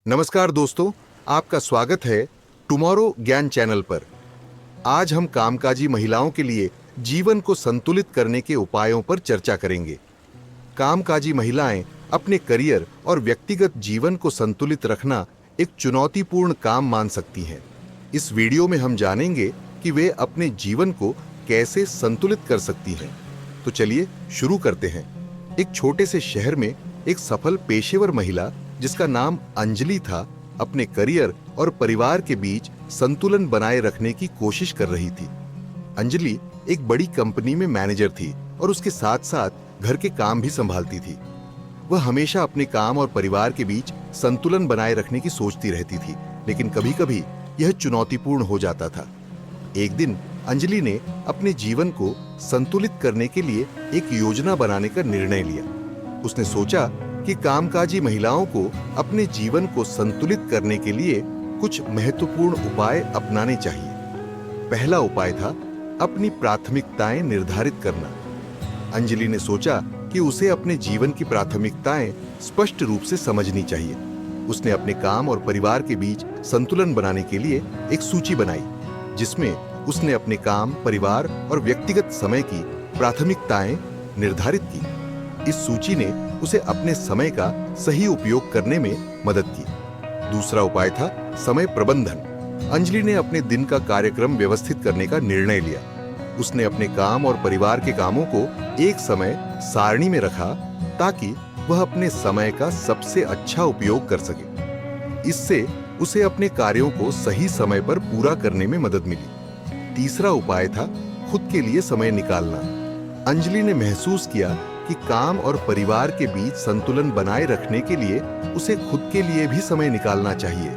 नमस्कार दोस्तों, आपका स्वागत है टुमारो ज्ञान चैनल पर। आज हम कामकाजी महिलाओं के लिए जीवन को संतुलित करने के उपायों पर चर्चा करेंगे। कामकाजी महिलाएं अपने करियर और व्यक्तिगत जीवन को संतुलित रखना एक चुनौतीपूर्ण काम मान सकती हैं। इस वीडियो में हम जानेंगे कि वे अपने जीवन को कैसे संतुलित कर सकती हैं। तो चलिए शुरू करते हैं। एक छोटे से शहर में एक सफल पेशेवर महिला जिसका नाम अंजलि था, अपने करियर और परिवार के बीच संतुलन बनाए रखने की कोशिश कर रही थी। अंजलि एक बड़ी कंपनी में मैनेजर थी और उसके साथ साथ घर के काम भी संभालती थी। वह हमेशा अपने काम और परिवार के बीच संतुलन बनाए रखने की सोचती रहती थी, लेकिन कभी-कभी यह चुनौतीपूर्ण हो जाता था। एक दिन अंजलि ने अपने जीवन को संतुलित करने के लिए एक योजना बनाने का निर्णय लिया। उसने सोचा कि कामकाजी महिलाओं को अपने जीवन को संतुलित करने के लिए कुछ महत्वपूर्ण उपाय अपनाने चाहिए। पहला उपाय था अपनी प्राथमिकताएं निर्धारित करना। अंजलि ने सोचा कि उसे अपने जीवन की प्राथमिकताएं स्पष्ट रूप से समझनी चाहिए। उसने अपने काम और परिवार के बीच संतुलन बनाने के लिए एक सूची बनाई, जिसमें उसने अपने काम, परिवार और व्यक्तिगत समय की प्राथमिकताएं निर्धारित की। इस सूची ने उसे अपने समय का सही उपयोग करने में मदद की। दूसरा उपाय था समय प्रबंधन। अंजलि ने अपने दिन का कार्यक्रम व्यवस्थित करने का निर्णय लिया। उसने अपने काम और परिवार के कामों को एक समय सारणी में रखा ताकि वह अपने समय का सबसे अच्छा उपयोग कर सके। इससे उसे अपने कार्यों को सही समय पर पूरा करने में मदद मिली। तीसरा उपाय था खुद के लिए समय निकालना। अंजलि ने महसूस किया कि काम और परिवार के बीच संतुलन बनाए रखने के लिए उसे खुद के लिए भी समय निकालना चाहिए।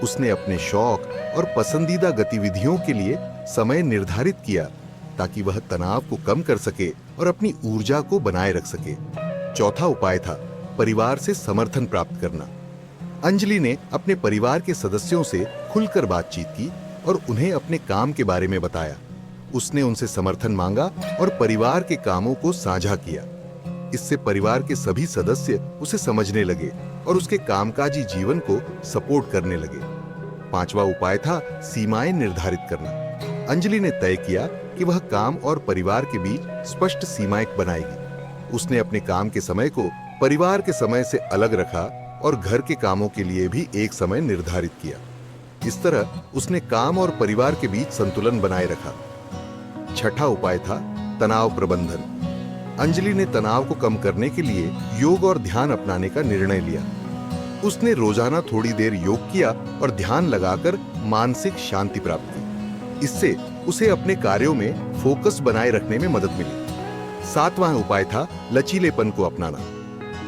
उसने अपने शौक और पसंदीदा गतिविधियों के लिए समय निर्धारित किया ताकि वह तनाव को कम कर सके और अपनी ऊर्जा को बनाए रख सके। चौथा उपाय था परिवार से समर्थन प्राप्त करना। अंजलि ने अपने परिवार के सदस्यों से खुलकर बातचीत की और उन्हें अपने काम के बारे में बताया। उसने उनसे समर्थन मांगा और परिवार के कामों को साझा किया। इससे परिवार के सभी सदस्य उसे समझने लगे और उसके कामकाजी जीवन को सपोर्ट करने लगे। पांचवा उपाय था सीमाएं निर्धारित करना। अंजलि ने तय किया कि वह काम और परिवार के बीच स्पष्ट सीमाएं बनाएगी। उसने अपने काम के समय को परिवार के समय से अलग रखा और घर के कामों के लिए भी एक समय निर्धारित किया। इस तरह उसने काम और परिवार के बीच संतुलन बनाए रखा। छठा उपाय था तनाव प्रबंधन। अंजलि ने तनाव को कम करने के लिए योग और ध्यान अपनाने का निर्णय लिया। उसने रोजाना थोड़ी देर योग किया और ध्यान लगाकर मानसिक शांति प्राप्त की। इससे उसे अपने कार्यों में फोकस बनाए रखने में मदद मिली। सातवां उपाय था लचीलेपन को अपनाना।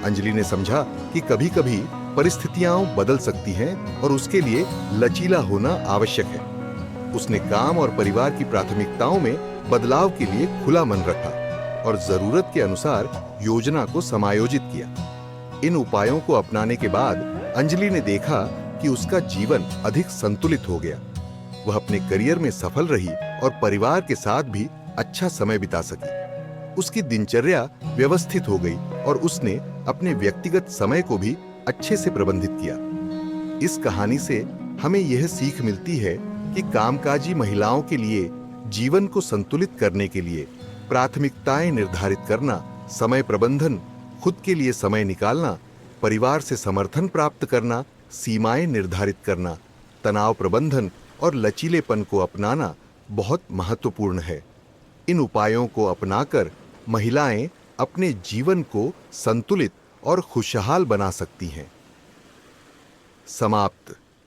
अंजलि ने समझा कि कभी-कभी परिस्थितियां बदल सकती हैं और उसके लिए लचीला होना आवश्यक है। उसने काम और परिवार की प्राथमिकताओं में बदलाव के लिए खुला मन रखा और जरूरत के अनुसार योजना को समायोजित किया। इन उपायों को अपनाने के बाद अंजलि ने देखा कि उसका जीवन अधिक संतुलित हो गया। वह अपने करियर में सफल रही और परिवार के साथ भी अच्छा समय बिता सकी। उसकी दिनचर्या व्यवस्थित हो गई और उसने अपने व्यक्तिगत समय को भी अच्छे से प्रबंधित किया। इस कहानी से हमें यह सीख मिलती है कि कामकाजी महिलाओं के लिए जीवन को संतुलित करने के लिए प्राथमिकताएं निर्धारित करना, समय प्रबंधन, खुद के लिए समय निकालना, परिवार से समर्थन प्राप्त करना, सीमाएं निर्धारित करना, तनाव प्रबंधन और लचीलेपन को अपनाना बहुत महत्वपूर्ण है। इन उपायों को अपनाकर महिलाएं अपने जीवन को संतुलित और खुशहाल बना सकती हैं। समाप्त।